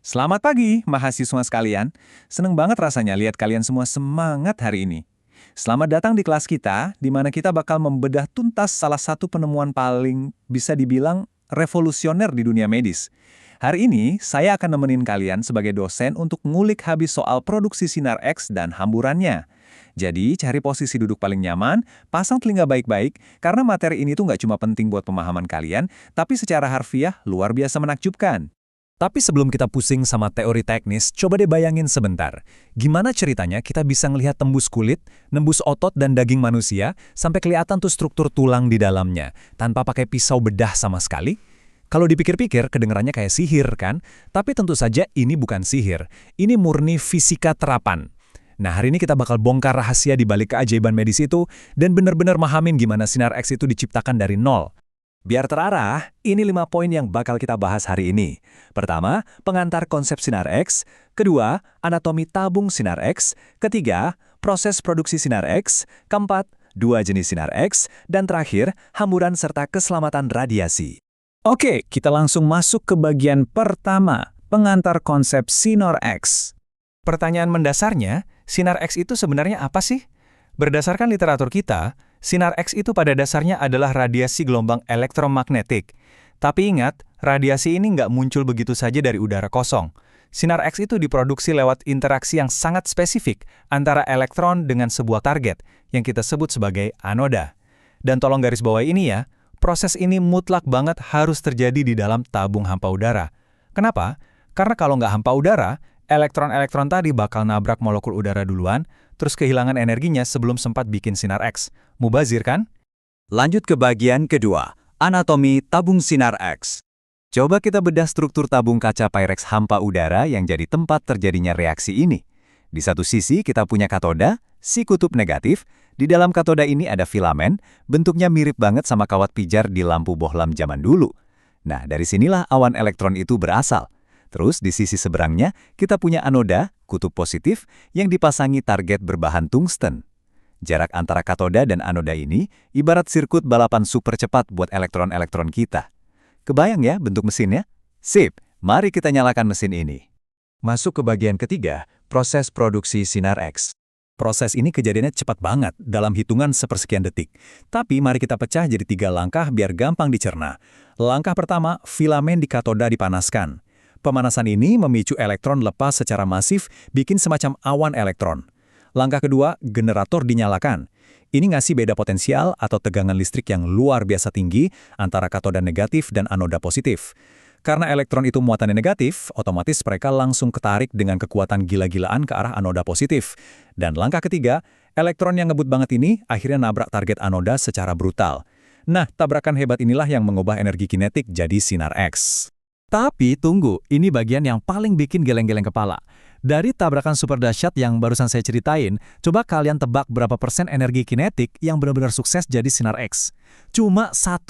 Selamat pagi, mahasiswa sekalian. Seneng banget rasanya lihat kalian semua semangat hari ini. Selamat datang di kelas kita, di mana kita bakal membedah tuntas salah satu penemuan paling bisa dibilang revolusioner di dunia medis. Hari ini, saya akan nemenin kalian sebagai dosen untuk ngulik habis soal produksi sinar X dan hamburannya. Jadi, cari posisi duduk paling nyaman, pasang telinga baik-baik, karena materi ini tuh nggak cuma penting buat pemahaman kalian, tapi secara harfiah luar biasa menakjubkan. Tapi sebelum kita pusing sama teori teknis, coba deh bayangin sebentar. Gimana ceritanya kita bisa ngelihat tembus kulit, nembus otot dan daging manusia, sampai kelihatan tuh struktur tulang di dalamnya, tanpa pakai pisau bedah sama sekali? Kalau dipikir-pikir, kedengarannya kayak sihir kan? Tapi tentu saja ini bukan sihir. Ini murni fisika terapan. Nah, hari ini kita bakal bongkar rahasia di balik keajaiban medis itu, dan benar-benar mahamin gimana sinar X itu diciptakan dari nol. Biar terarah, ini 5 poin yang bakal kita bahas hari ini. Pertama, pengantar konsep sinar X. Kedua, anatomi tabung sinar X. Ketiga, proses produksi sinar X. Keempat, 2 jenis sinar X. Dan terakhir, hamburan serta keselamatan radiasi. Oke, kita langsung masuk ke bagian pertama, pengantar konsep sinar X. Pertanyaan mendasarnya, sinar X itu sebenarnya apa sih? Berdasarkan literatur kita, sinar X itu pada dasarnya adalah radiasi gelombang elektromagnetik. Tapi ingat, radiasi ini nggak muncul begitu saja dari udara kosong. Sinar X itu diproduksi lewat interaksi yang sangat spesifik antara elektron dengan sebuah target, yang kita sebut sebagai anoda. Dan tolong garis bawahi ini ya, proses ini mutlak banget harus terjadi di dalam tabung hampa udara. Kenapa? Karena kalau nggak hampa udara, elektron-elektron tadi bakal nabrak molekul udara duluan, terus kehilangan energinya sebelum sempat bikin sinar X. Mubazir kan? Lanjut ke bagian kedua, anatomi tabung sinar X. Coba kita bedah struktur tabung kaca Pyrex hampa udara yang jadi tempat terjadinya reaksi ini. Di satu sisi kita punya katoda, si kutub negatif. Di dalam katoda ini ada filamen, bentuknya mirip banget sama kawat pijar di lampu bohlam zaman dulu. Nah, dari sinilah awan elektron itu berasal. Terus di sisi seberangnya, kita punya anoda, kutub positif, yang dipasangi target berbahan tungsten. Jarak antara katoda dan anoda ini ibarat sirkuit balapan super cepat buat elektron-elektron kita. Kebayang ya bentuk mesinnya? Sip, mari kita nyalakan mesin ini. Masuk ke bagian ketiga, proses produksi sinar X. Proses ini kejadiannya cepat banget, dalam hitungan sepersekian detik. Tapi mari kita pecah jadi 3 langkah biar gampang dicerna. Langkah pertama, filamen di katoda dipanaskan. Pemanasan ini memicu elektron lepas secara masif, bikin semacam awan elektron. Langkah kedua, generator dinyalakan. Ini ngasih beda potensial atau tegangan listrik yang luar biasa tinggi antara katoda negatif dan anoda positif. Karena elektron itu muatannya negatif, otomatis mereka langsung ketarik dengan kekuatan gila-gilaan ke arah anoda positif. Dan langkah ketiga, elektron yang ngebut banget ini akhirnya nabrak target anoda secara brutal. Nah, tabrakan hebat inilah yang mengubah energi kinetik jadi sinar X. Tapi tunggu, ini bagian yang paling bikin geleng-geleng kepala. Dari tabrakan super dahsyat yang barusan saya ceritain, coba kalian tebak berapa persen energi kinetik yang benar-benar sukses jadi sinar X. Cuma 1%.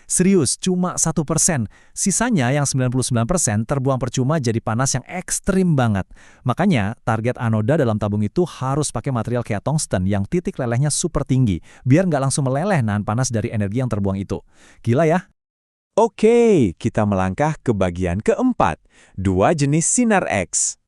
Serius, cuma 1%. Sisanya yang 99% terbuang percuma jadi panas yang ekstrim banget. Makanya, target anoda dalam tabung itu harus pakai material kayak tungsten yang titik lelehnya super tinggi, biar nggak langsung meleleh nahan panas dari energi yang terbuang itu. Gila ya? Oke, kita melangkah ke bagian keempat, 2 jenis sinar X.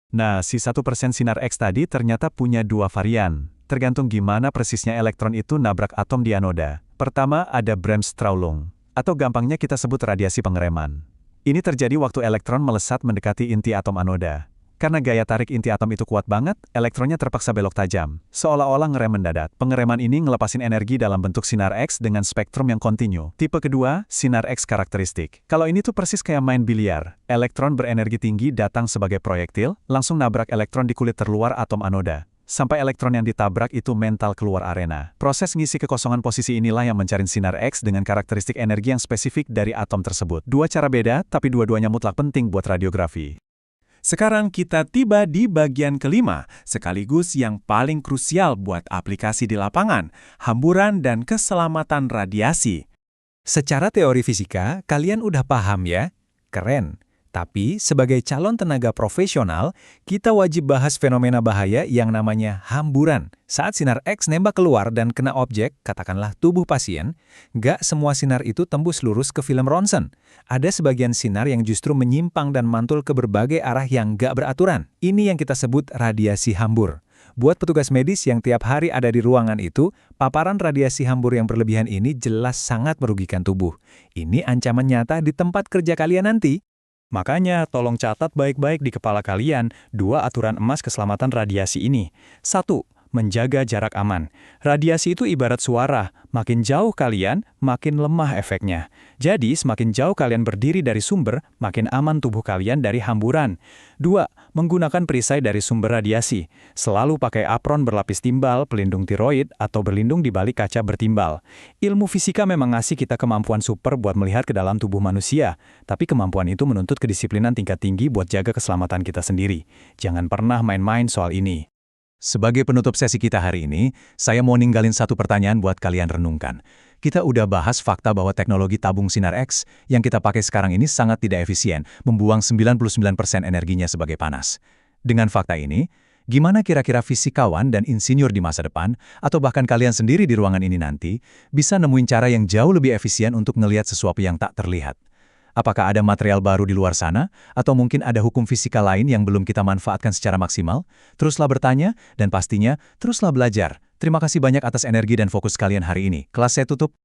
Nah, si 1% sinar X tadi ternyata punya 2 varian. Tergantung gimana persisnya elektron itu nabrak atom di anoda. Pertama ada Bremsstrahlung, atau gampangnya kita sebut radiasi pengereman. Ini terjadi waktu elektron melesat mendekati inti atom anoda. Karena gaya tarik inti atom itu kuat banget, elektronnya terpaksa belok tajam. Seolah-olah ngerem mendadak. Pengereman ini ngelepasin energi dalam bentuk sinar X dengan spektrum yang kontinu. Tipe kedua, sinar X karakteristik. Kalau ini tuh persis kayak main biliar. Elektron berenergi tinggi datang sebagai proyektil, langsung nabrak elektron di kulit terluar atom anoda. Sampai elektron yang ditabrak itu mental keluar arena. Proses ngisi kekosongan posisi inilah yang mencari sinar X dengan karakteristik energi yang spesifik dari atom tersebut. 2 cara beda, tapi dua-duanya mutlak penting buat radiografi. Sekarang kita tiba di bagian kelima, sekaligus yang paling krusial buat aplikasi di lapangan, hamburan dan keselamatan radiasi. Secara teori fisika, kalian udah paham ya? Keren. Tapi, sebagai calon tenaga profesional, kita wajib bahas fenomena bahaya yang namanya hamburan. Saat sinar X nembak keluar dan kena objek, katakanlah tubuh pasien, nggak semua sinar itu tembus lurus ke film ronsen. Ada sebagian sinar yang justru menyimpang dan mantul ke berbagai arah yang nggak beraturan. Ini yang kita sebut radiasi hambur. Buat petugas medis yang tiap hari ada di ruangan itu, paparan radiasi hambur yang berlebihan ini jelas sangat merugikan tubuh. Ini ancaman nyata di tempat kerja kalian nanti. Makanya, tolong catat baik-baik di kepala kalian 2 aturan emas keselamatan radiasi ini. 1. Menjaga jarak aman. Radiasi itu ibarat suara, makin jauh kalian, makin lemah efeknya. Jadi, semakin jauh kalian berdiri dari sumber, makin aman tubuh kalian dari hamburan. 2. Menggunakan perisai dari sumber radiasi. Selalu pakai apron berlapis timbal, pelindung tiroid, atau berlindung di balik kaca bertimbal. Ilmu fisika memang ngasih kita kemampuan super buat melihat ke dalam tubuh manusia, tapi kemampuan itu menuntut kedisiplinan tingkat tinggi buat jaga keselamatan kita sendiri. Jangan pernah main-main soal ini. Sebagai penutup sesi kita hari ini, saya mau ninggalin satu pertanyaan buat kalian renungkan. Kita udah bahas fakta bahwa teknologi tabung sinar X yang kita pakai sekarang ini sangat tidak efisien, membuang 99% energinya sebagai panas. Dengan fakta ini, gimana kira-kira fisikawan dan insinyur di masa depan, atau bahkan kalian sendiri di ruangan ini nanti, bisa nemuin cara yang jauh lebih efisien untuk ngelihat sesuatu yang tak terlihat? Apakah ada material baru di luar sana? Atau mungkin ada hukum fisika lain yang belum kita manfaatkan secara maksimal? Teruslah bertanya, dan pastinya teruslah belajar. Terima kasih banyak atas energi dan fokus kalian hari ini. Kelas saya tutup.